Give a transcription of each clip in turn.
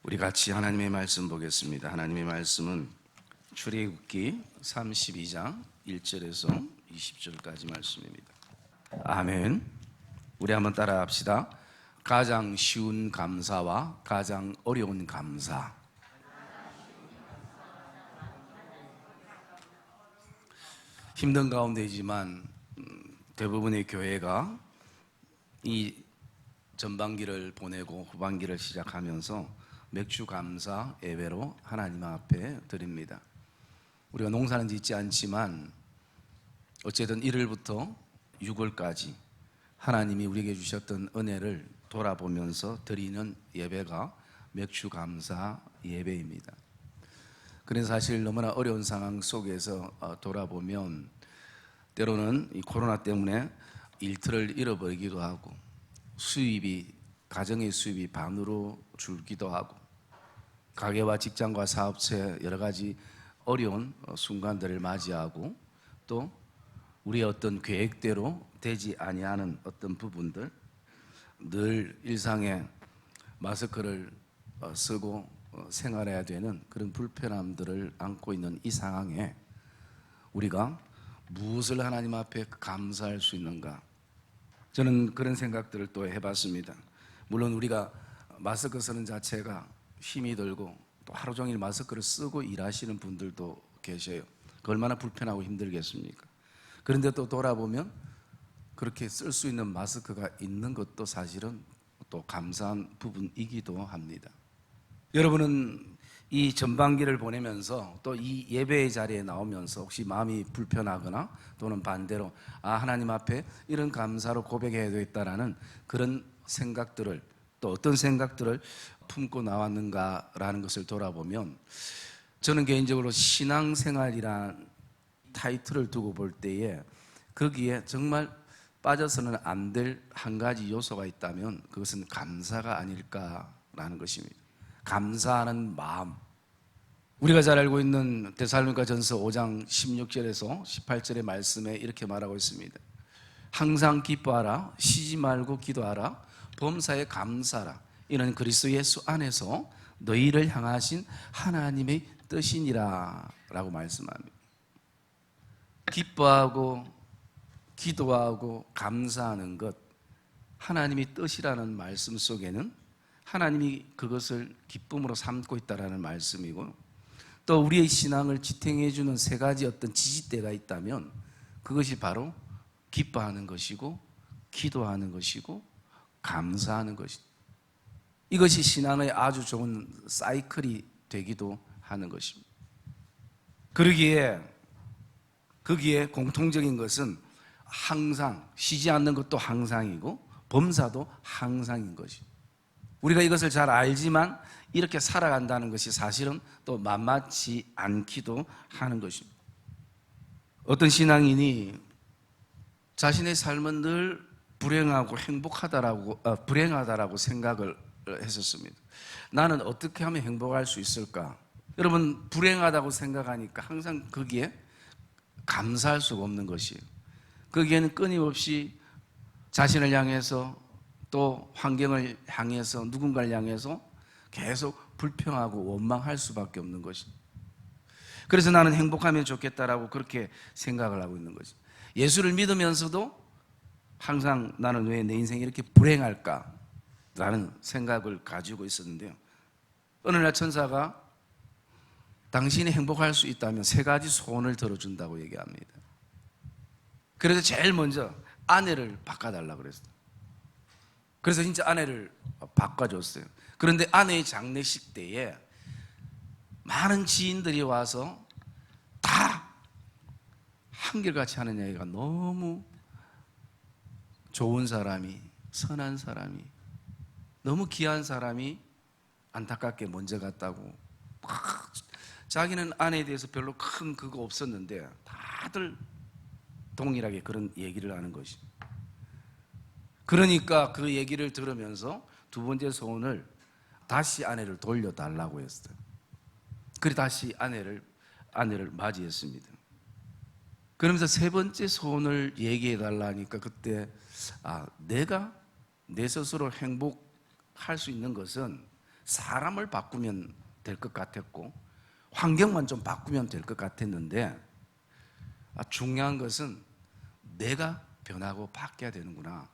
우리 같이 하나님의 말씀 보겠습니다. 하나님의 말씀은 출애굽기 32장 1절에서 20절까지 말씀입니다. 아멘. 우리 한번 따라 합시다. 가장 쉬운 감사와 가장 어려운 감사. 힘든 가운데이지만 대부분의 교회가 이 전반기를 보내고 후반기를 시작하면서 맥주 감사 예배로 하나님 앞에 드립니다. 우리가 농사는 짓지 않지만 어쨌든 1월부터 6월까지 하나님이 우리에게 주셨던 은혜를 돌아보면서 드리는 예배가 맥주 감사 예배입니다. 그래서 사실 너무나 어려운 상황 속에서 돌아보면 때로는 이 코로나 때문에 일터를 잃어버리기도 하고 가정의 수입이 반으로 줄기도 하고 가게와 직장과 사업체 여러 가지 어려운 순간들을 맞이하고 또 우리의 어떤 계획대로 되지 아니하는 어떤 부분들, 늘 일상에 마스크를 쓰고 생활해야 되는 그런 불편함들을 안고 있는 이 상황에 우리가 무엇을 하나님 앞에 감사할 수 있는가? 저는 그런 생각들을 또 해봤습니다. 물론 우리가 마스크 쓰는 자체가 힘이 들고 또 하루 종일 마스크를 쓰고 일하시는 분들도 계셔요. 그 얼마나 불편하고 힘들겠습니까? 그런데 또 돌아보면 그렇게 쓸 수 있는 마스크가 있는 것도 사실은 또 감사한 부분이기도 합니다. 여러분은 이 전반기를 보내면서 또 이 예배의 자리에 나오면서 혹시 마음이 불편하거나 또는 반대로 하나님 앞에 이런 감사로 고백해야 되겠다라는 그런 생각들을 또 어떤 생각들을 품고 나왔는가라는 것을 돌아보면 저는 개인적으로 신앙생활이란 타이틀을 두고 볼 때에 거기에 정말 빠져서는 안 될 한 가지 요소가 있다면 그것은 감사가 아닐까라는 것입니다. 감사하는 마음. 우리가 잘 알고 있는 데살로니가전서 5장 16절에서 18절의 말씀에 이렇게 말하고 있습니다. 항상 기뻐하라, 쉬지 말고 기도하라, 범사에 감사하라. 이는 그리스도 예수 안에서 너희를 향하신 하나님의 뜻이니라 라고 말씀합니다. 기뻐하고 기도하고 감사하는 것, 하나님의 뜻이라는 말씀 속에는 하나님이 그것을 기쁨으로 삼고 있다는 말씀이고 또 우리의 신앙을 지탱해 주는 세 가지 어떤 지지대가 있다면 그것이 바로 기뻐하는 것이고 기도하는 것이고 감사하는 것이다. 이것이 신앙의 아주 좋은 사이클이 되기도 하는 것입니다. 거기에 공통적인 것은 항상 쉬지 않는 것도 항상이고 범사도 항상인 것이죠. 우리가 이것을 잘 알지만 이렇게 살아간다는 것이 사실은 또 만만치 않기도 하는 것입니다. 어떤 신앙인이 자신의 삶은 늘 불행하다라고 생각을 했었습니다. 나는 어떻게 하면 행복할 수 있을까? 여러분, 불행하다고 생각하니까 항상 거기에 감사할 수가 없는 것이에요. 거기에는 끊임없이 자신을 향해서 또 환경을 향해서 누군가를 향해서 계속 불평하고 원망할 수밖에 없는 것입니다. 그래서 나는 행복하면 좋겠다라고 그렇게 생각을 하고 있는 거죠. 예수를 믿으면서도 항상 나는 왜 내 인생이 이렇게 불행할까? 라는 생각을 가지고 있었는데요. 어느 날 천사가 당신이 행복할 수 있다면 세 가지 소원을 들어준다고 얘기합니다. 그래서 제일 먼저 아내를 바꿔달라고 그랬어요. 그래서 진짜 아내를 바꿔줬어요. 그런데 아내의 장례식 때에 많은 지인들이 와서 다 한결같이 하는 얘기가 너무 좋은 사람이, 선한 사람이, 너무 귀한 사람이 안타깝게 먼저 갔다고. 자기는 아내에 대해서 별로 큰 그거 없었는데 다들 동일하게 그런 얘기를 하는 것입니다. 그러니까 그 얘기를 들으면서 두 번째 소원을 다시 아내를 돌려달라고 했어요. 그래 다시 아내를 맞이했습니다. 그러면서 세 번째 소원을 얘기해달라 하니까 그때 내가 내 스스로 행복할 수 있는 것은 사람을 바꾸면 될 것 같았고 환경만 좀 바꾸면 될 것 같았는데 중요한 것은 내가 변하고 바뀌어야 되는구나.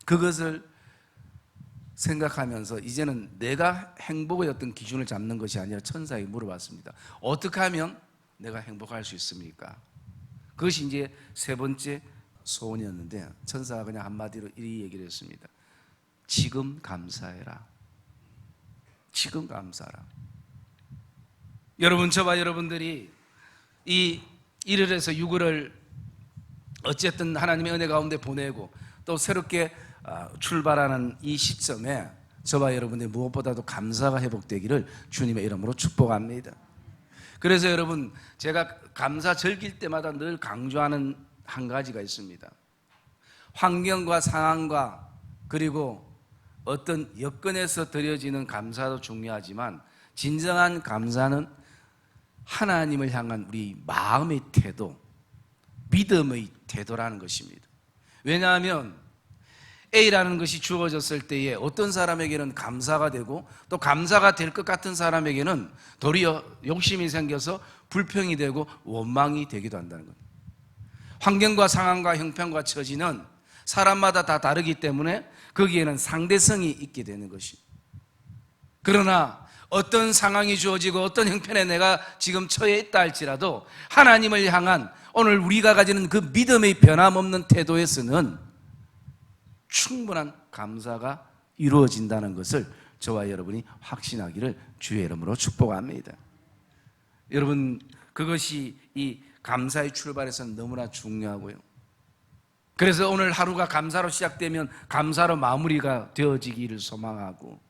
그것을 생각하면서 이제는 내가 행복의 어떤 기준을 잡는 것이 아니라 천사에게 물어봤습니다. 어떻게 하면 내가 행복할 수 있습니까? 그것이 이제 세 번째 소원이었는데 천사가 그냥 한마디로 이 얘기를 했습니다. 지금 감사해라. 지금 감사하라. 여러분, 저와 여러분들이 이 1월에서 6월을 어쨌든 하나님의 은혜 가운데 보내고 또 새롭게 출발하는 이 시점에 저와 여러분의 무엇보다도 감사가 회복되기를 주님의 이름으로 축복합니다. 그래서 여러분, 제가 감사 즐길 때마다 늘 강조하는 한 가지가 있습니다. 환경과 상황과 그리고 어떤 여건에서 드려지는 감사도 중요하지만 진정한 감사는 하나님을 향한 우리 마음의 태도, 믿음의 태도라는 것입니다. 왜냐하면 A라는 것이 주어졌을 때에 어떤 사람에게는 감사가 되고 또 감사가 될 것 같은 사람에게는 도리어 욕심이 생겨서 불평이 되고 원망이 되기도 한다는 겁니다. 환경과 상황과 형편과 처지는 사람마다 다 다르기 때문에 거기에는 상대성이 있게 되는 것입니다. 그러나 어떤 상황이 주어지고 어떤 형편에 내가 지금 처해 있다 할지라도 하나님을 향한 오늘 우리가 가지는 그 믿음의 변함없는 태도에서는 충분한 감사가 이루어진다는 것을 저와 여러분이 확신하기를 주의 이름으로 축복합니다. 여러분, 그것이 이 감사의 출발에서는 너무나 중요하고요. 그래서 오늘 하루가 감사로 시작되면 감사로 마무리가 되어지기를 소망하고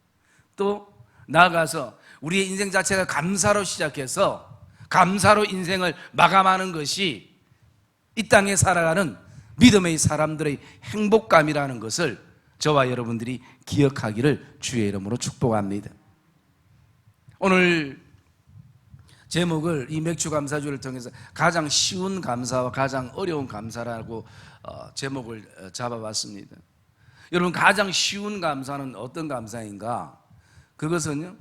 또 나아가서 우리의 인생 자체가 감사로 시작해서 감사로 인생을 마감하는 것이 이 땅에 살아가는 믿음의 사람들의 행복감이라는 것을 저와 여러분들이 기억하기를 주의 이름으로 축복합니다. 오늘 제목을 이 맥주 감사주를 통해서 가장 쉬운 감사와 가장 어려운 감사라고 제목을 잡아봤습니다. 여러분, 가장 쉬운 감사는 어떤 감사인가? 그것은요,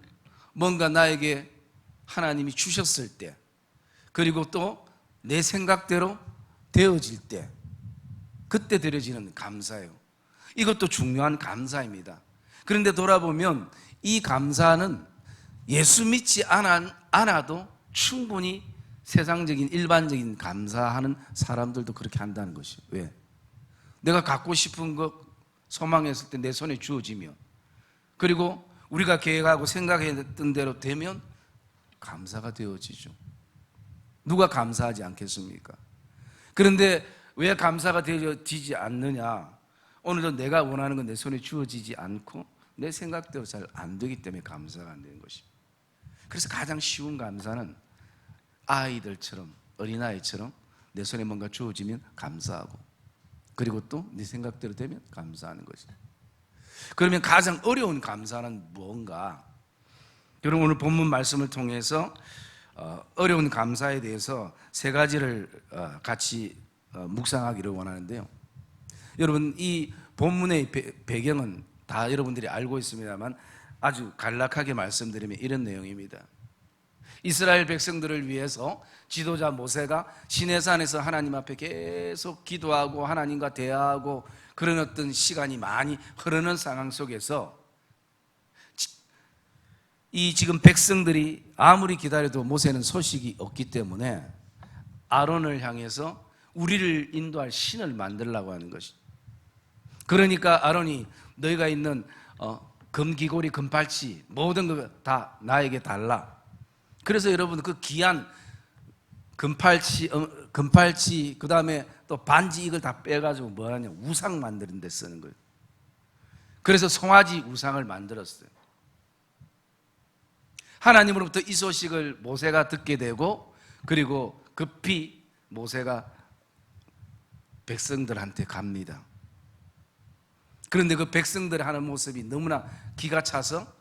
뭔가 나에게 하나님이 주셨을 때 그리고 또 내 생각대로 되어질 때 그때 드려지는 감사예요. 이것도 중요한 감사입니다. 그런데 돌아보면 이 감사는 예수 믿지 않아도 충분히 세상적인 일반적인 감사하는 사람들도 그렇게 한다는 것이에요. 왜? 내가 갖고 싶은 것 소망했을 때 내 손에 주어지면 그리고 우리가 계획하고 생각했던 대로 되면 감사가 되어지죠. 누가 감사하지 않겠습니까? 그런데 왜 감사가 되어지지 않느냐? 오늘도 내가 원하는 건 내 손에 주어지지 않고 내 생각대로 잘 안 되기 때문에 감사가 안 되는 것입니다. 그래서 가장 쉬운 감사는 아이들처럼 어린아이처럼 내 손에 뭔가 주어지면 감사하고 그리고 또 네 생각대로 되면 감사하는 것이다. 그러면 가장 어려운 감사는 무언가? 여러분, 오늘 본문 말씀을 통해서 어려운 감사에 대해서 세 가지를 같이 묵상하기를 원하는데요. 여러분, 이 본문의 배경은 다 여러분들이 알고 있습니다만 아주 간략하게 말씀드리면 이런 내용입니다. 이스라엘 백성들을 위해서 지도자 모세가 시내산에서 하나님 앞에 계속 기도하고 하나님과 대화하고 그런 어떤 시간이 많이 흐르는 상황 속에서 이 지금 백성들이 아무리 기다려도 모세는 소식이 없기 때문에 아론을 향해서 우리를 인도할 신을 만들려고 하는 것이. 그러니까 아론이 너희가 있는 금기고리, 금팔찌 모든 거 다 나에게 달라. 그래서 여러분, 그 귀한 금팔찌 그 다음에 또 반지 이걸 다 빼가지고 뭐하냐, 우상 만드는 데 쓰는 거예요. 그래서 송아지 우상을 만들었어요. 하나님으로부터 이 소식을 모세가 듣게 되고 그리고 급히 모세가 백성들한테 갑니다. 그런데 그 백성들이 하는 모습이 너무나 기가 차서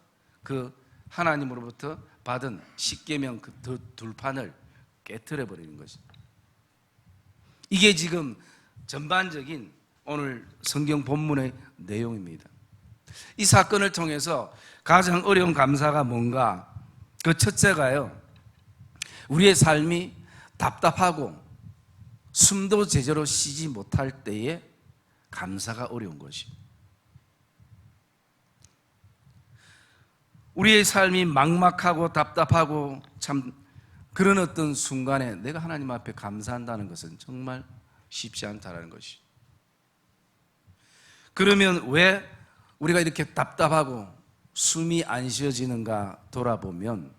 그 하나님으로부터 받은 십계명 그 둘판을 깨트려 버리는 것입니다. 이게 지금 전반적인 오늘 성경 본문의 내용입니다. 이 사건을 통해서 가장 어려운 감사가 뭔가? 그 첫째가요, 우리의 삶이 답답하고 숨도 제대로 쉬지 못할 때에 감사가 어려운 것이에요. 우리의 삶이 막막하고 답답하고 참 그런 어떤 순간에 내가 하나님 앞에 감사한다는 것은 정말 쉽지 않다는 것이죠. 그러면 왜 우리가 이렇게 답답하고 숨이 안 쉬어지는가 돌아보면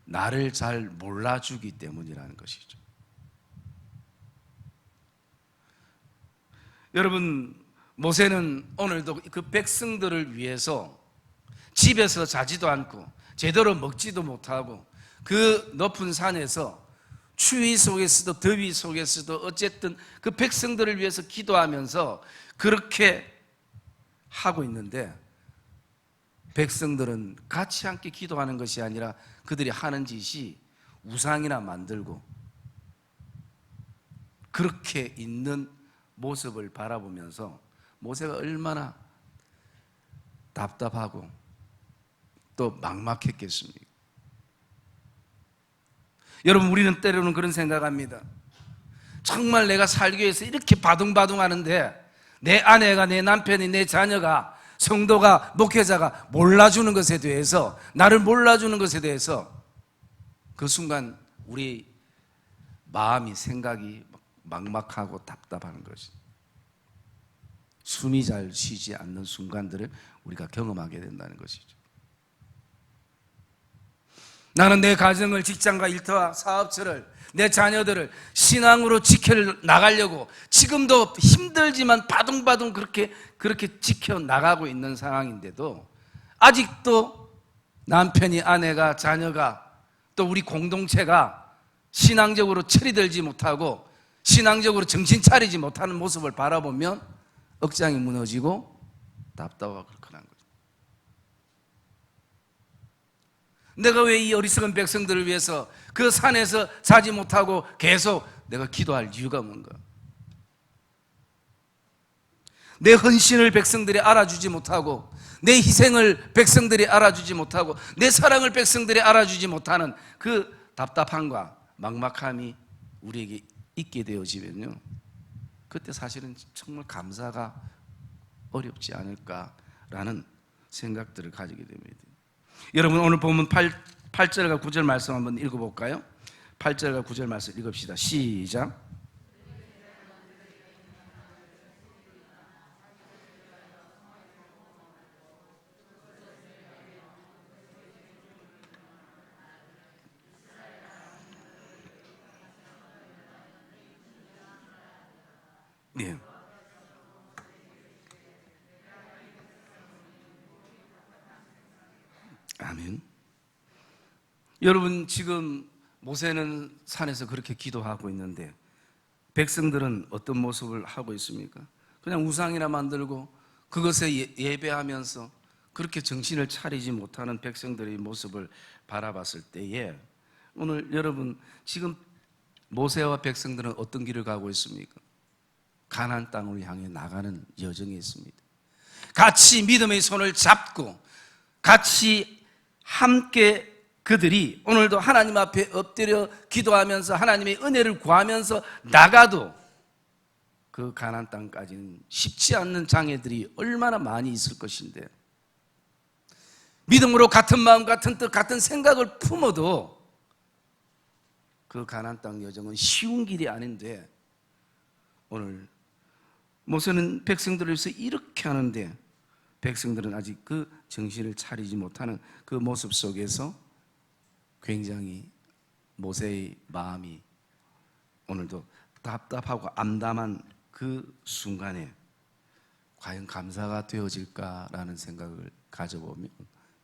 나를 잘 몰라주기 때문이라는 것이죠. 여러분, 모세는 오늘도 그 백성들을 위해서 집에서 자지도 않고 제대로 먹지도 못하고 그 높은 산에서 추위 속에서도 더위 속에서도 어쨌든 그 백성들을 위해서 기도하면서 그렇게 하고 있는데, 백성들은 같이 함께 기도하는 것이 아니라 그들이 하는 짓이 우상이나 만들고 그렇게 있는 모습을 바라보면서 모세가 얼마나 답답하고 또 막막했겠습니까? 여러분, 우리는 때로는 그런 생각합니다. 정말 내가 살기 위해서 이렇게 바둥바둥 하는데 내 아내가, 내 남편이, 내 자녀가, 성도가, 목회자가 몰라주는 것에 대해서, 나를 몰라주는 것에 대해서 그 순간 우리 마음이, 생각이 막막하고 답답한 것이, 숨이 잘 쉬지 않는 순간들을 우리가 경험하게 된다는 것이죠. 나는 내 가정을, 직장과 일터와 사업처를, 내 자녀들을 신앙으로 지켜나가려고 지금도 힘들지만 바둥바둥 그렇게 지켜나가고 있는 상황인데도 아직도 남편이, 아내가, 자녀가, 또 우리 공동체가 신앙적으로 처리되지 못하고 신앙적으로 정신 차리지 못하는 모습을 바라보면 억장이 무너지고 답답하고 그렇구나. 내가 왜 이 어리석은 백성들을 위해서 그 산에서 자지 못하고 계속 내가 기도할 이유가 뭔가? 내 헌신을 백성들이 알아주지 못하고, 내 희생을 백성들이 알아주지 못하고, 내 사랑을 백성들이 알아주지 못하는 그 답답함과 막막함이 우리에게 있게 되어지면요, 그때 사실은 정말 감사가 어렵지 않을까라는 생각들을 가지게 됩니다. 여러분, 오늘 보면 8절과 9절 말씀 한번 읽어볼까요? 8절과 9절 말씀 읽읍시다. 시작. 네. 아멘. 여러분, 지금 모세는 산에서 그렇게 기도하고 있는데 백성들은 어떤 모습을 하고 있습니까? 그냥 우상이나 만들고 그것에 예배하면서 그렇게 정신을 차리지 못하는 백성들의 모습을 바라봤을 때에, 오늘 여러분, 지금 모세와 백성들은 어떤 길을 가고 있습니까? 가나안 땅을 향해 나가는 여정에 있습니다. 같이 믿음의 손을 잡고 같이 함께 그들이 오늘도 하나님 앞에 엎드려 기도하면서 하나님의 은혜를 구하면서 나가도 그 가나안 땅까지는 쉽지 않는 장애들이 얼마나 많이 있을 것인데, 믿음으로 같은 마음, 같은 뜻, 같은 생각을 품어도 그 가나안 땅 여정은 쉬운 길이 아닌데, 오늘 모세는 백성들을 위해서 이렇게 하는데 백성들은 아직 그 정신을 차리지 못하는 그 모습 속에서 굉장히 모세의 마음이 오늘도 답답하고 암담한 그 순간에 과연 감사가 되어질까라는 생각을 가져보면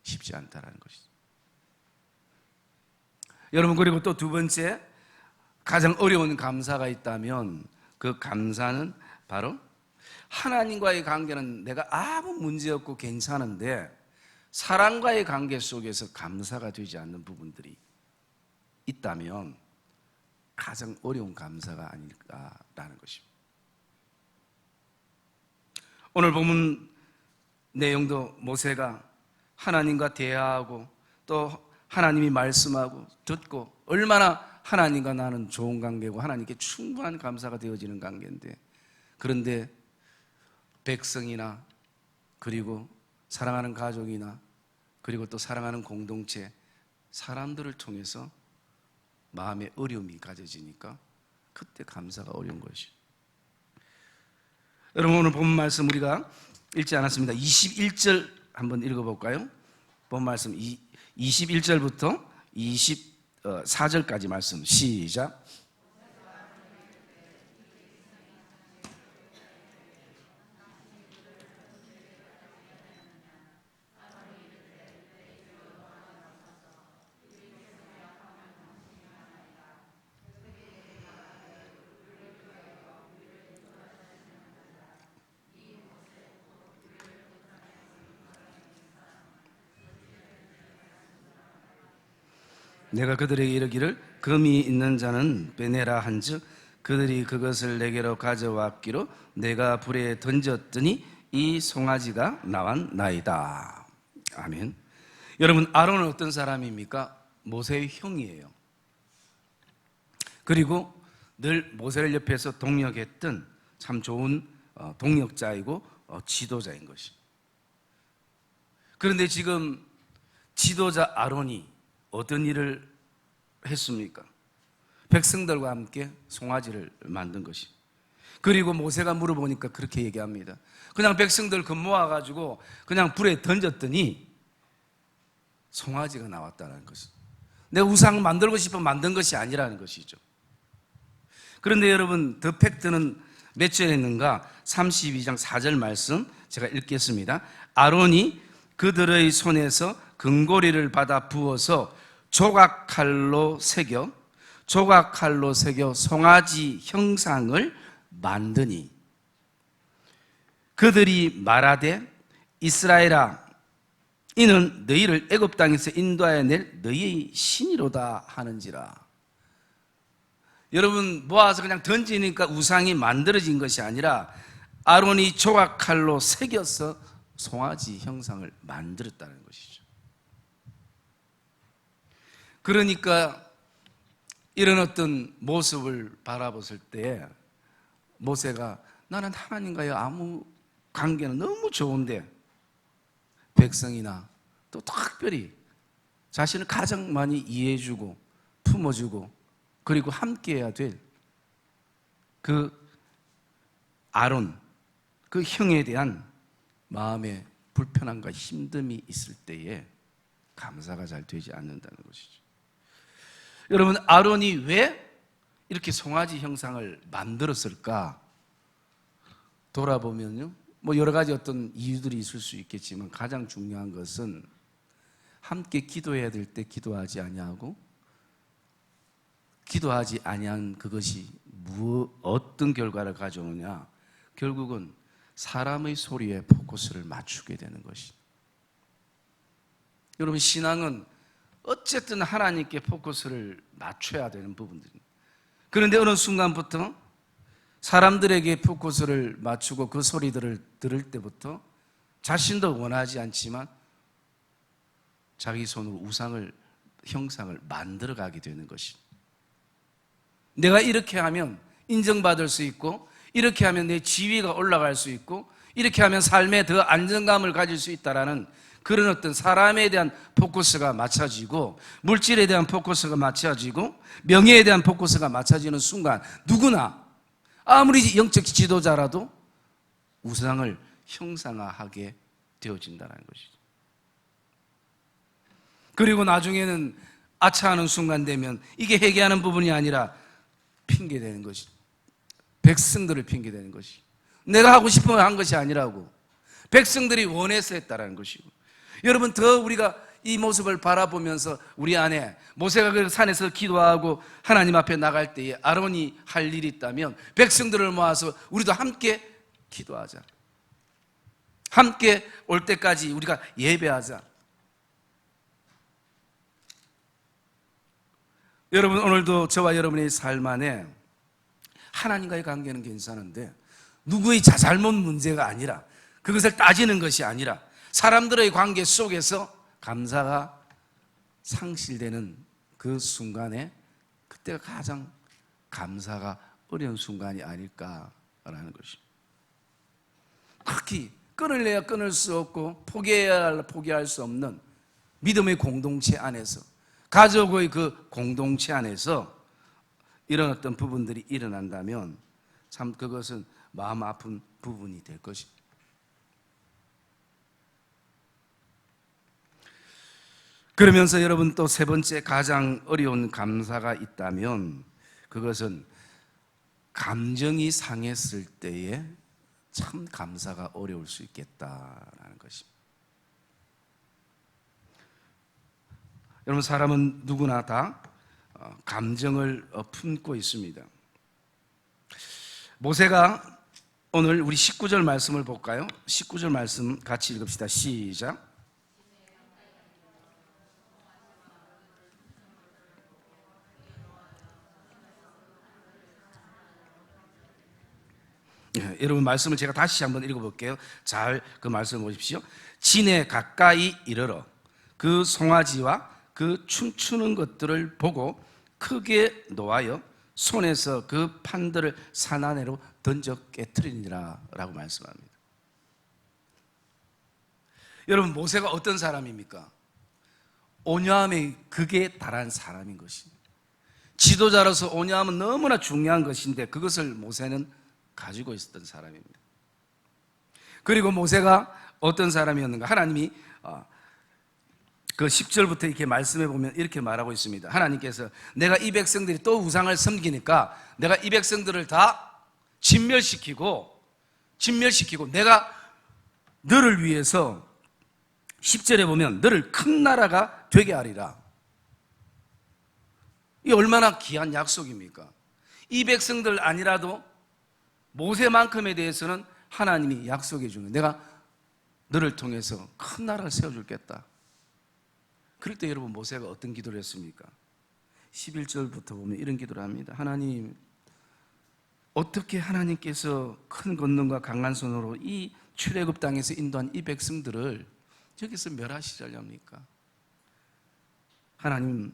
쉽지 않다는 것이죠. 여러분, 그리고 또 두 번째, 가장 어려운 감사가 있다면 그 감사는 바로 하나님과의 관계는 내가 아무 문제 없고 괜찮은데 사람과의 관계 속에서 감사가 되지 않는 부분들이 있다면 가장 어려운 감사가 아닐까라는 것입니다. 오늘 보면 내용도 모세가 하나님과 대화하고 또 하나님이 말씀하고 듣고 얼마나 하나님과 나는 좋은 관계고 하나님께 충분한 감사가 되어지는 관계인데, 그런데 백성이나 그리고 사랑하는 가족이나 그리고 또 사랑하는 공동체 사람들을 통해서 마음의 어려움이 가져지니까 그때 감사가 어려운 것이죠. 여러분, 오늘 본 말씀 우리가 읽지 않았습니다. 21절 한번 읽어볼까요? 본 말씀 21절부터 24절까지 말씀 시작. 내가 그들에게 이르기를 금이 있는 자는 빼내라 한즉 그들이 그것을 내게로 가져왔기로 내가 불에 던졌더니 이 송아지가 나왔나이다. 아멘. 여러분, 아론은 어떤 사람입니까? 모세의 형이에요. 그리고 늘 모세를 옆에서 동역했던 참 좋은 동역자이고 지도자인 것이. 그런데 지금 지도자 아론이 어떤 일을 했습니까? 백성들과 함께 송아지를 만든 것이. 그리고 모세가 물어보니까 그렇게 얘기합니다. 그냥 백성들 모아가지고 그냥 불에 던졌더니 송아지가 나왔다는 것이. 내가 우상 만들고 싶어 만든 것이 아니라는 것이죠. 그런데 여러분, 더 팩트는 몇 절에 있는가? 32장 4절 말씀 제가 읽겠습니다. 아론이 그들의 손에서 금고리를 받아 부어서 조각칼로 새겨 송아지 형상을 만드니 그들이 말하되 이스라엘아 이는 너희를 애굽 땅에서 인도하여 낼 너희의 신이로다 하는지라. 여러분, 모아서 그냥 던지니까 우상이 만들어진 것이 아니라 아론이 조각칼로 새겨서 송아지 형상을 만들었다는 것이죠. 그러니까 이런 어떤 모습을 바라봤을 때 모세가 나는 하나님과의 아무 관계는 너무 좋은데 백성이나 또 특별히 자신을 가장 많이 이해해주고 품어주고 그리고 함께해야 될 그 아론, 그 형에 대한 마음의 불편함과 힘듦이 있을 때에 감사가 잘 되지 않는다는 것이죠. 여러분, 아론이 왜 이렇게 송아지 형상을 만들었을까? 돌아보면요, 뭐 여러 가지 어떤 이유들이 있을 수 있겠지만 가장 중요한 것은 함께 기도해야 될 때 기도하지 아니하고 기도하지 아니한 그것이 어떤 결과를 가져오느냐? 결국은 사람의 소리에 포커스를 맞추게 되는 것이. 여러분, 신앙은 어쨌든 하나님께 포커스를 맞춰야 되는 부분들입니다. 그런데 어느 순간부터 사람들에게 포커스를 맞추고 그 소리들을 들을 때부터 자신도 원하지 않지만 자기 손으로 형상을 만들어가게 되는 것입니다. 내가 이렇게 하면 인정받을 수 있고 이렇게 하면 내 지위가 올라갈 수 있고 이렇게 하면 삶에 더 안정감을 가질 수 있다라는 그런 어떤 사람에 대한 포커스가 맞춰지고 물질에 대한 포커스가 맞춰지고 명예에 대한 포커스가 맞춰지는 순간 누구나 아무리 영적 지도자라도 우상을 형상화하게 되어진다는 것이죠. 그리고 나중에는 아차하는 순간 되면 이게 회개하는 부분이 아니라 핑계대는 것이, 백성들을 핑계대는 것이, 내가 하고 싶어 한 것이 아니라고 백성들이 원해서 했다라는 것이고. 여러분, 더 우리가 이 모습을 바라보면서 우리 안에 모세가 그 산에서 기도하고 하나님 앞에 나갈 때에 아론이 할 일이 있다면 백성들을 모아서 우리도 함께 기도하자, 함께 올 때까지 우리가 예배하자. 여러분, 오늘도 저와 여러분의 삶 안에 하나님과의 관계는 괜찮은데 누구의 자잘못 문제가 아니라 그것을 따지는 것이 아니라 사람들의 관계 속에서 감사가 상실되는 그 순간에 그때가 가장 감사가 어려운 순간이 아닐까라는 것입니다. 특히 끊을래야 끊을 수 없고 포기할 수 없는 믿음의 공동체 안에서, 가족의 그 공동체 안에서 이런 어떤 부분들이 일어난다면 참 그것은 마음 아픈 부분이 될 것입니다. 그러면서 여러분, 또 세 번째 가장 어려운 감사가 있다면 그것은 감정이 상했을 때에 참 감사가 어려울 수 있겠다라는 것입니다. 여러분, 사람은 누구나 다 감정을 품고 있습니다. 모세가 오늘 우리 19절 말씀을 볼까요? 19절 말씀 같이 읽읍시다. 시작. 여러분, 말씀을 제가 다시 한번 읽어볼게요. 잘 그 말씀을 보십시오. 진에 가까이 이르러 그 송아지와 그 춤추는 것들을 보고 크게 노하여 손에서 그 판들을 산 안으로 던져 깨트리니라 라고 말씀합니다. 여러분, 모세가 어떤 사람입니까? 온유함의 극에 달한 사람인 것입니다. 지도자로서 온유함은 너무나 중요한 것인데 그것을 모세는 가지고 있었던 사람입니다. 그리고 모세가 어떤 사람이었는가? 하나님이 그 10절부터 이렇게 말씀해 보면 이렇게 말하고 있습니다. 하나님께서 내가 이 백성들이 또 우상을 섬기니까 내가 이 백성들을 다 진멸시키고 내가 너를 위해서 10절에 보면 너를 큰 나라가 되게 하리라. 이 얼마나 귀한 약속입니까? 이 백성들 아니라도 모세만큼에 대해서는 하나님이 약속해 주는, 내가 너를 통해서 큰 나라를 세워줄겠다. 그럴 때 여러분, 모세가 어떤 기도를 했습니까? 11절부터 보면 이런 기도를 합니다. 하나님, 어떻게 하나님께서 큰 권능과 강한 손으로 이 출애굽 땅에서 인도한 이 백성들을 여기서 멸하시려합니까? 하나님,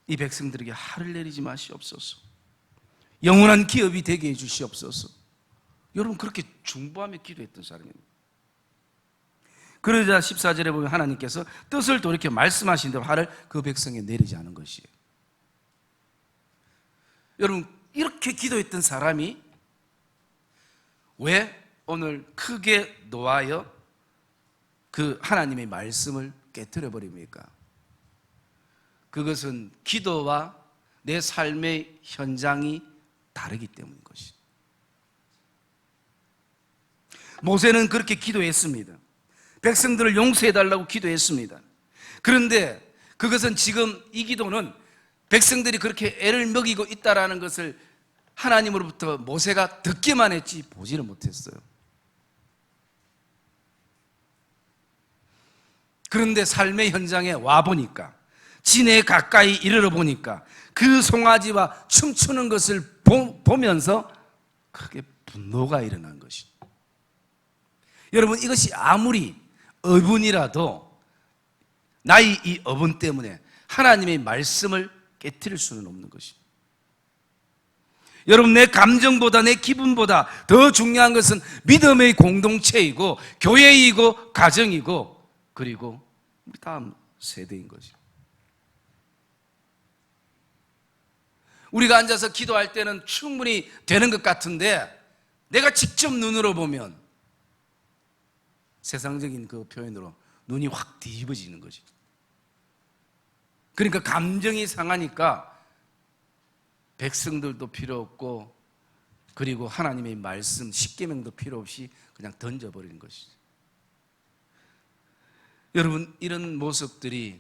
이 백성들에게 화를 내리지 마시옵소서. 영원한 기업이 되게 해 주시옵소서. 여러분, 그렇게 중보하며 기도했던 사람입니다. 그러자 14절에 보면 하나님께서 뜻을 돌이켜 말씀하신 대로 화를 그 백성에 내리지 않은 것이에요. 여러분, 이렇게 기도했던 사람이 왜 오늘 크게 노하여 그 하나님의 말씀을 깨트려 버립니까? 그것은 기도와 내 삶의 현장이 다르기 때문인 것이죠. 모세는 그렇게 기도했습니다. 백성들을 용서해달라고 기도했습니다. 그런데 그것은 지금 이 기도는 백성들이 그렇게 애를 먹이고 있다는 것을 하나님으로부터 모세가 듣기만 했지 보지를 못했어요. 그런데 삶의 현장에 와보니까, 진에 가까이 이르러 보니까 그 송아지와 춤추는 것을 보면서 크게 분노가 일어난 것이죠. 여러분, 이것이 아무리 어분이라도 나의 이 어분 때문에 하나님의 말씀을 깨트릴 수는 없는 것입니다. 여러분, 내 감정보다 내 기분보다 더 중요한 것은 믿음의 공동체이고 교회이고 가정이고 그리고 우리 다음 세대인 것입니다. 우리가 앉아서 기도할 때는 충분히 되는 것 같은데 내가 직접 눈으로 보면 세상적인 그 표현으로 눈이 확 뒤집어지는 거지. 그러니까 감정이 상하니까 백성들도 필요 없고 그리고 하나님의 말씀 십계명도 필요 없이 그냥 던져버리는 것이죠. 여러분, 이런 모습들이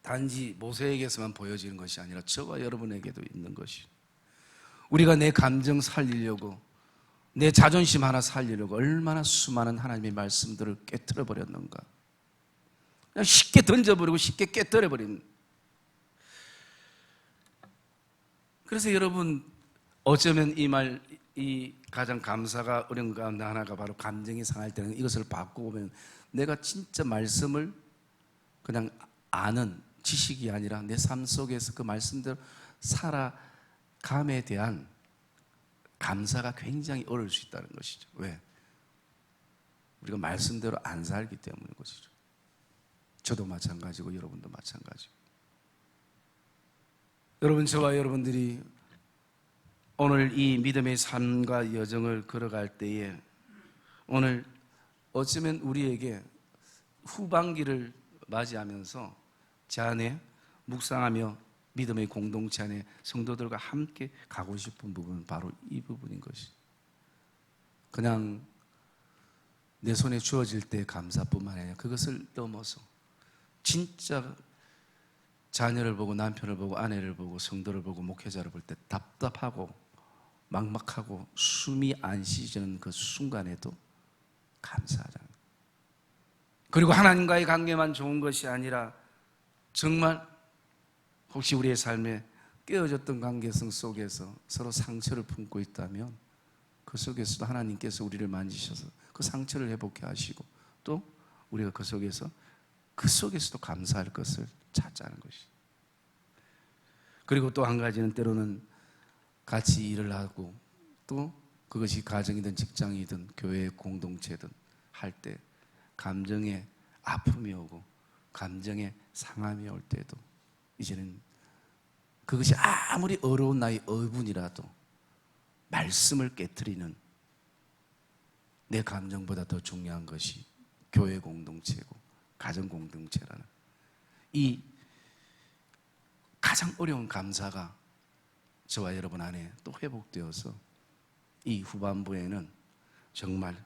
단지 모세에게서만 보여지는 것이 아니라 저와 여러분에게도 있는 것이죠. 우리가 내 감정 살리려고, 내 자존심 하나 살리려고 얼마나 수많은 하나님의 말씀들을 깨트려 버렸는가. 그냥 쉽게 던져버리고 쉽게 깨트려버린. 그래서 여러분, 어쩌면 이 가장 감사가 어려운 가운데 하나가 바로 감정이 상할 때는 이것을 바꾸고 보면 내가 진짜 말씀을 그냥 아는 지식이 아니라 내 삶 속에서 그 말씀대로 살아감에 대한 감사가 굉장히 어려울 수 있다는 것이죠. 왜? 우리가 말씀대로 안 살기 때문인 것이죠. 저도 마찬가지고 여러분도 마찬가지고. 여러분, 저와 여러분들이 오늘 이 믿음의 삶과 여정을 걸어갈 때에 오늘 어쩌면 우리에게 후반기를 맞이하면서 제 안에 묵상하며 믿음의 공동체 안에 성도들과 함께 가고 싶은 부분은 바로 이 부분인 것이죠. 그냥 내 손에 주어질 때 감사뿐만 아니라 그것을 넘어서 진짜 자녀를 보고 남편을 보고 아내를 보고 성도를 보고 목회자를 볼 때 답답하고 막막하고 숨이 안 쉬지는 그 순간에도 감사하잖아요. 그리고 하나님과의 관계만 좋은 것이 아니라 정말 혹시 우리의 삶에 깨어졌던 관계성 속에서 서로 상처를 품고 있다면 그 속에서도 하나님께서 우리를 만지셔서 그 상처를 회복해 하시고 또 우리가 그 속에서도 감사할 것을 찾자는 것이. 그리고 또 한 가지는 때로는 같이 일을 하고 또 그것이 가정이든 직장이든 교회 공동체든 할 때 감정의 아픔이 오고 감정의 상함이 올 때도 이제는 그것이 아무리 어려운 나의 어분이라도 말씀을 깨트리는 내 감정보다 더 중요한 것이 교회 공동체고 가정 공동체라는 이 가장 어려운 감사가 저와 여러분 안에 또 회복되어서 이 후반부에는 정말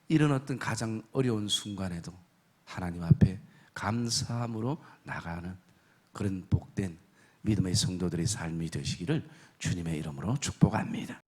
이런 어떤 가장 어려운 순간에도 하나님 앞에 감사함으로 나가는 그런 복된 믿음의 성도들의 삶이 되시기를 주님의 이름으로 축복합니다.